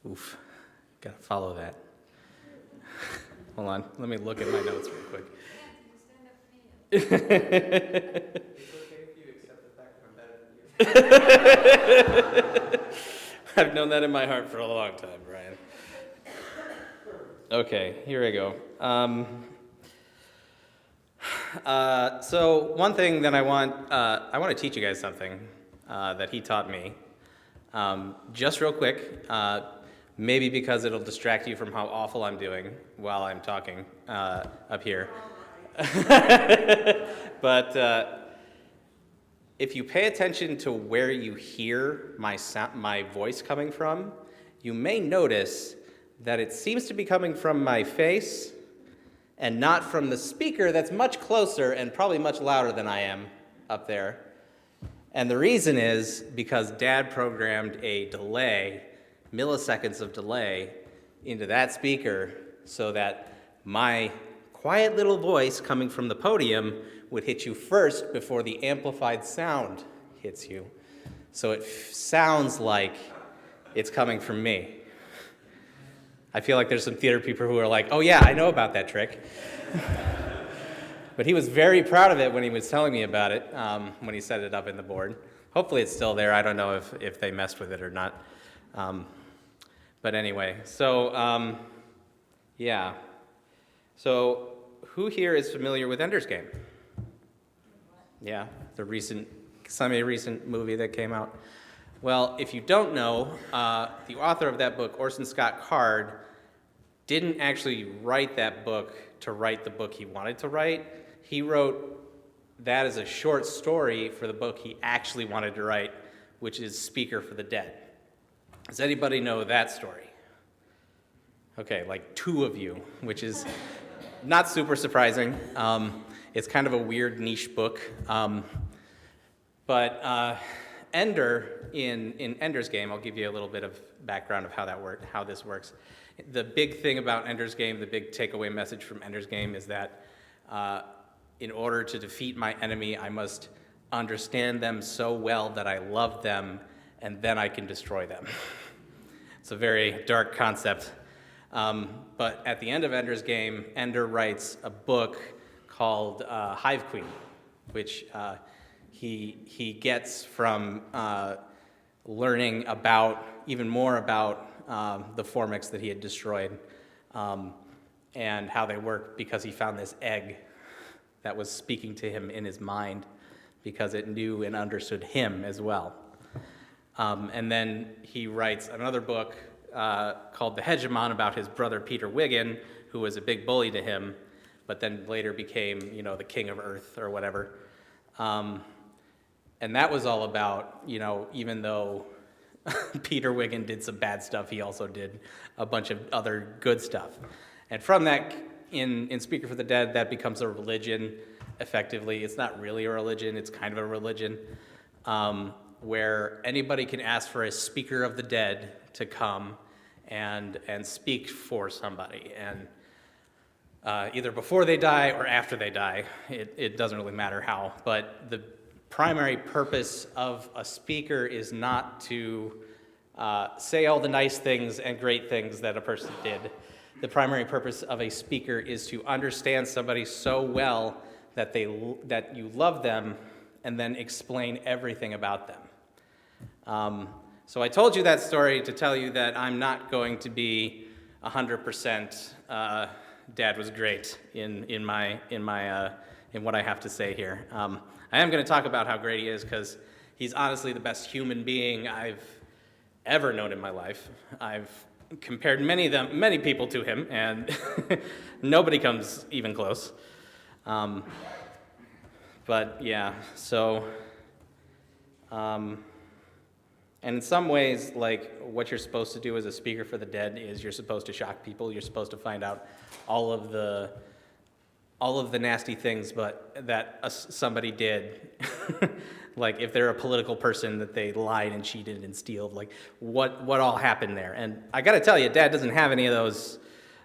Oof, gotta follow that. Hold on, let me look at my notes real quick. It's okay if you accept the fact that I'm better than you. I've known that in my heart for a long time, Brian. Okay, here I go. So one thing that I want to teach you guys something that he taught me. Just real quick, maybe because it'll distract you from how awful I'm doing while I'm talking up here. But if you pay attention to where you hear my voice coming from, you may notice that it seems to be coming from my face and not from the speaker that's much closer and probably much louder than I am up there. And the reason is because Dad programmed a delay, milliseconds of delay, into that speaker so that my quiet little voice coming from the podium would hit you first before the amplified sound hits you. So it sounds like it's coming from me. I feel like there's some theater people who are like, oh yeah, I know about that trick. But he was very proud of it when he was telling me about it, when he set it up in the board. Hopefully it's still there. I don't know if they messed with it or not. But anyway, so yeah. So who here is familiar with Ender's Game? Yeah, the semi-recent movie that came out. Well, if you don't know, the author of that book, Orson Scott Card, didn't actually write that book to write the book he wanted to write. He wrote that as a short story for the book he actually wanted to write, which is Speaker for the Dead. Does anybody know that story? Okay, like two of you, which is not super surprising. It's kind of a weird niche book. But Ender, in Ender's Game, I'll give you a little bit of background of how this works. The big thing about Ender's Game, the big takeaway message from Ender's Game is that in order to defeat my enemy, I must understand them so well that I love them, and then I can destroy them. It's a very dark concept. But at the end of Ender's Game, Ender writes a book called Hive Queen, which he gets from learning even more about the Formics that he had destroyed and how they work, because he found this egg that was speaking to him in his mind because it knew and understood him as well. And then he writes another book called The Hegemon about his brother Peter Wiggin, who was a big bully to him, but then later became, the king of Earth or whatever. And that was all about, even though Peter Wiggin did some bad stuff, he also did a bunch of other good stuff. And from that, in Speaker for the Dead, that becomes a religion, effectively. It's not really a religion, it's kind of a religion, where anybody can ask for a speaker of the dead to come and speak for somebody. And either before they die or after they die, it doesn't really matter how. But the primary purpose of a speaker is not to say all the nice things and great things that a person did. The primary purpose of a speaker is to understand somebody so well that you love them, and then explain everything about them. So I told you that story to tell you that I'm not going to be 100% Dad was great in what I have to say here. I am going to talk about how great he is, because he's honestly the best human being I've ever known in my life. I've compared many people to him, and nobody comes even close. But yeah, so, and in some ways, like, what you're supposed to do as a speaker for the dead is you're supposed to shock people. You're supposed to find out all of the nasty things, but that somebody did. Like, if they're a political person, that they lied and cheated and stealed, like, what all happened there. And I gotta tell you, Dad doesn't have any of those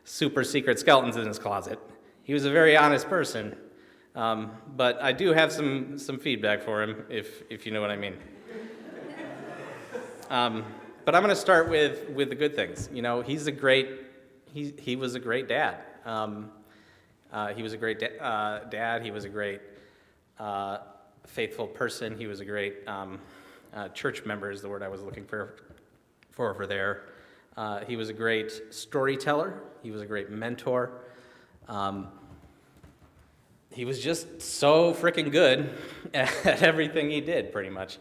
super secret skeletons in his closet. He was a very honest person. But I do have some feedback for him, if you know what I mean. But I'm going to start with the good things. You know, he was a great dad. He was a great dad. He was a great faithful person. He was a great church member is the word I was looking for there. He was a great storyteller. He was a great mentor. He was just so freaking good at everything he did, pretty much.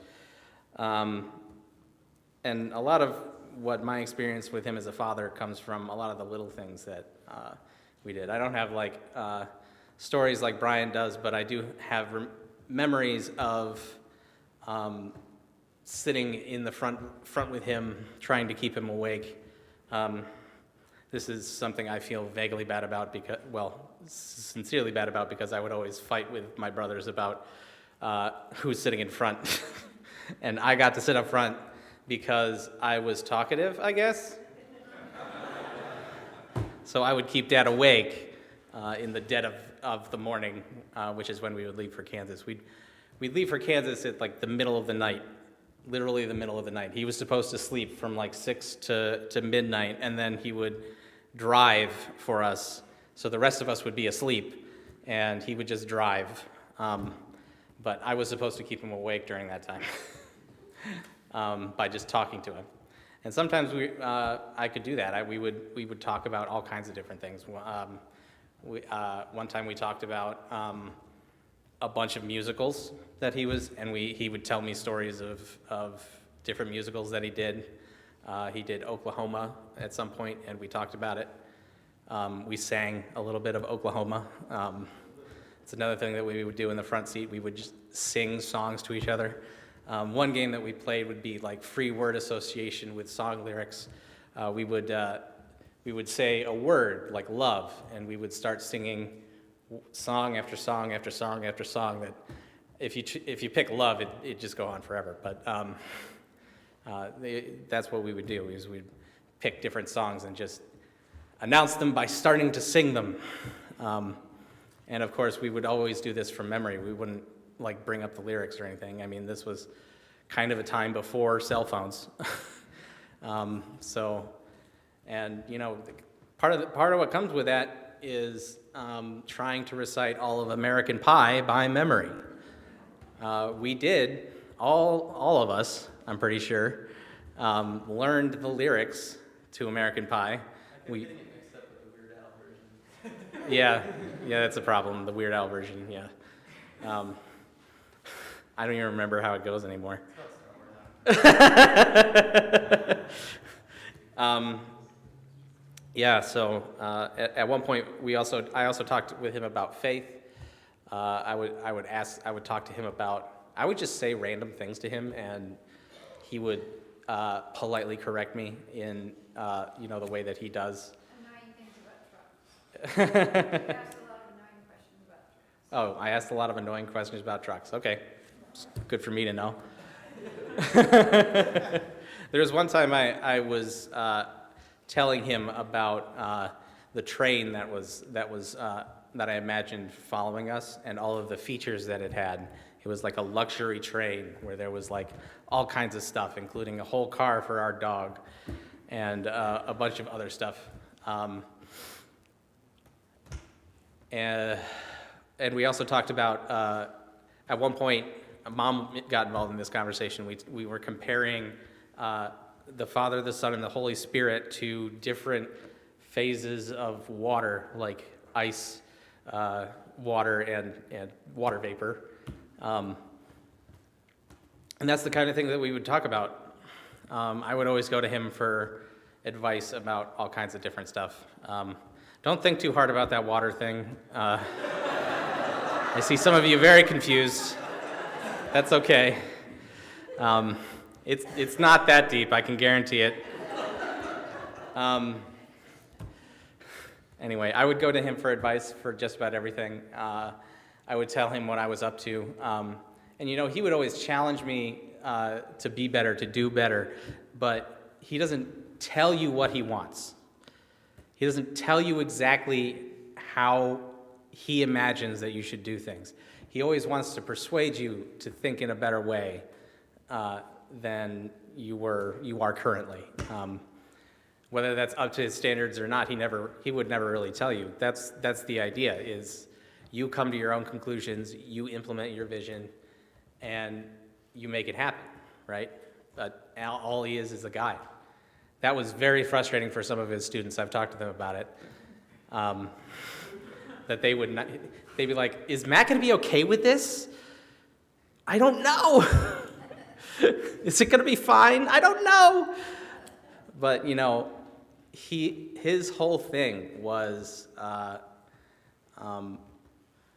And a lot of what my experience with him as a father comes from a lot of the little things that we did. I don't have stories like Brian does, but I do have memories of sitting in the front with him, trying to keep him awake. This is something I feel vaguely bad about sincerely bad about, because I would always fight with my brothers about who's sitting in front. And I got to sit up front because I was talkative, I guess. So I would keep Dad awake in the dead of the morning, which is when we would leave for Kansas. We'd leave for Kansas at the middle of the night, literally the middle of the night. He was supposed to sleep from 6 to midnight, and then he would drive for us. So the rest of us would be asleep, and he would just drive. But I was supposed to keep him awake during that time by just talking to him. And sometimes I could do that. We would talk about all kinds of different things. One time we talked about a bunch of musicals that he would tell me stories of different musicals that he did. He did Oklahoma at some point, and we talked about it. We sang a little bit of Oklahoma. It's another thing that we would do in the front seat. We would just sing songs to each other. One game that we played would be free word association with song lyrics. We would say a word like love, and we would start singing song after song after song after song. That if you pick love, it just go on forever. But that's what we would do. Is we'd pick different songs and just announce them by starting to sing them. And of course, we would always do this from memory. We wouldn't bring up the lyrics or anything. I mean, this was kind of a time before cell phones. And part of what comes with that is trying to recite all of American Pie by memory. We did, all of us, I'm pretty sure, learned the lyrics to American Pie. Getting it mixed up with the Weird Al version. Yeah, that's a problem, the Weird Al version, yeah. I don't even remember how it goes anymore. So at one point I also talked with him about faith. I would talk to him about, I would just say random things to him, and he would politely correct me in the way that he does. Annoying things about trucks. You asked a lot of annoying questions about trucks. Oh, I asked a lot of annoying questions about trucks. Okay, it's good for me to know. There was one time I was telling him about the train that I imagined following us, and all of the features that it had. It was like a luxury train where there was all kinds of stuff, including a whole car for our dog and a bunch of other stuff. And we also talked about, at one point, Mom got involved in this conversation. We were comparing the Father, the Son, and the Holy Spirit to different phases of water, like ice, water, and water vapor. And that's the kind of thing that we would talk about. I would always go to him for advice about all kinds of different stuff. Don't think too hard about that water thing. I see some of you very confused. That's okay. It's not that deep, I can guarantee it. Anyway, I would go to him for advice for just about everything. I would tell him what I was up to. And he would always challenge me to be better, to do better, but he doesn't tell you what he wants. He doesn't tell you exactly how he imagines that you should do things. He always wants to persuade you to think in a better way than you are currently. Whether that's up to his standards or not, he would never really tell you. That's the idea, is you come to your own conclusions, you implement your vision, and you make it happen, right? But all he is a guide. That was very frustrating for some of his students. I've talked to them about it. That they'd be like, is Matt going to be okay with this? I don't know. Is it going to be fine? I don't know. But, his whole thing was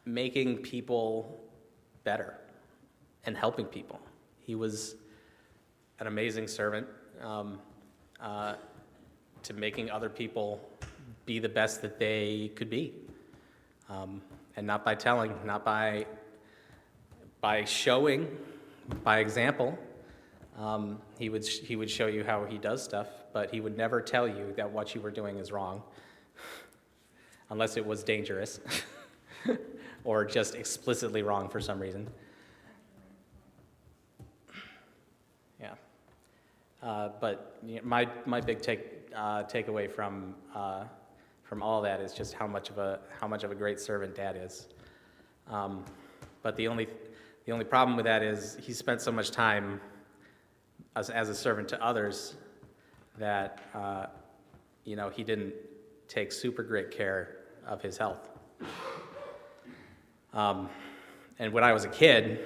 making people better and helping people. He was an amazing servant to making other people be the best that they could be. And not by telling, not by showing, by example. He would show you how he does stuff, but he would never tell you that what you were doing is wrong, unless it was dangerous or just explicitly wrong for some reason. Yeah. But my big takeaway from all that is just how much of a great servant Dad is. But the only problem with that is he spent so much time as a servant to others that he didn't take super great care of his health. And when I was a kid,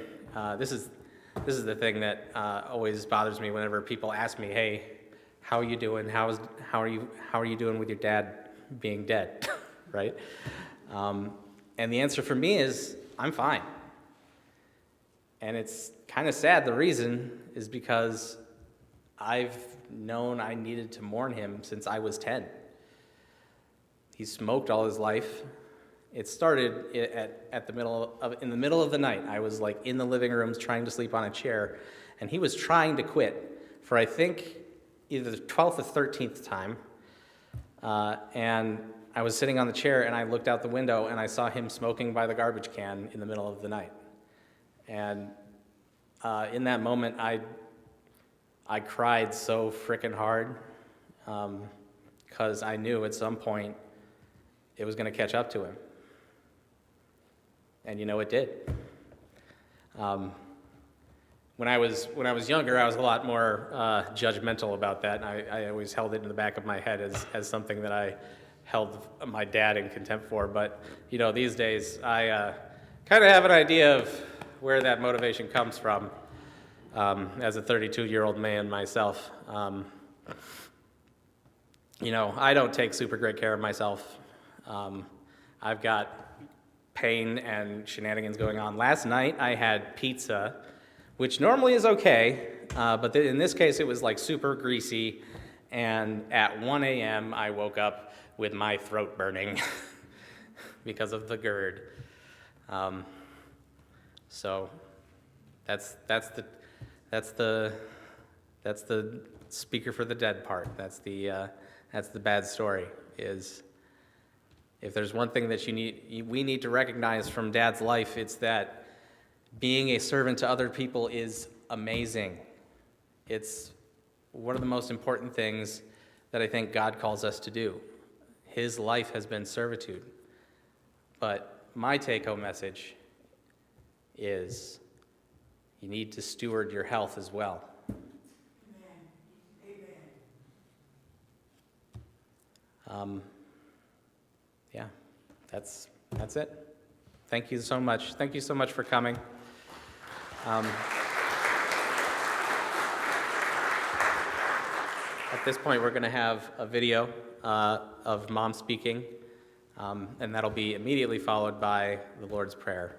this is the thing that always bothers me whenever people ask me, "Hey, how are you doing? How are you doing with your dad being dead?" Right? And the answer for me is, I'm fine. And it's kind of sad. The reason is because I've known I needed to mourn him since I was 10. He smoked all his life. It started in the middle of the night. I was like in the living room trying to sleep on a chair, and he was trying to quit for, I think, either the 12th or 13th time. And I was sitting on the chair, and I looked out the window, and I saw him smoking by the garbage can in the middle of the night. And in that moment, I cried so frickin' hard because I knew at some point it was going to catch up to him. And it did. When I was younger, I was a lot more judgmental about that. I always held it in the back of my head as something that I held my dad in contempt for. But these days, I kind of have an idea of where that motivation comes from. As a 32-year-old man myself, I don't take super great care of myself. I've got pain and shenanigans going on. Last night I had pizza, which normally is okay, but in this case it was like super greasy, and at 1 a.m. I woke up with my throat burning because of the GERD. So that's the speaker for the dead part. That's the bad story. Is if there's one thing that we need to recognize from Dad's life, it's that being a servant to other people is amazing. It's one of the most important things that I think God calls us to do. His life has been servitude. But my take-home message is you need to steward your health as well. Yeah, that's it. Thank you so much. Thank you so much for coming. At this point, we're going to have a video of Mom speaking, and that'll be immediately followed by the Lord's Prayer.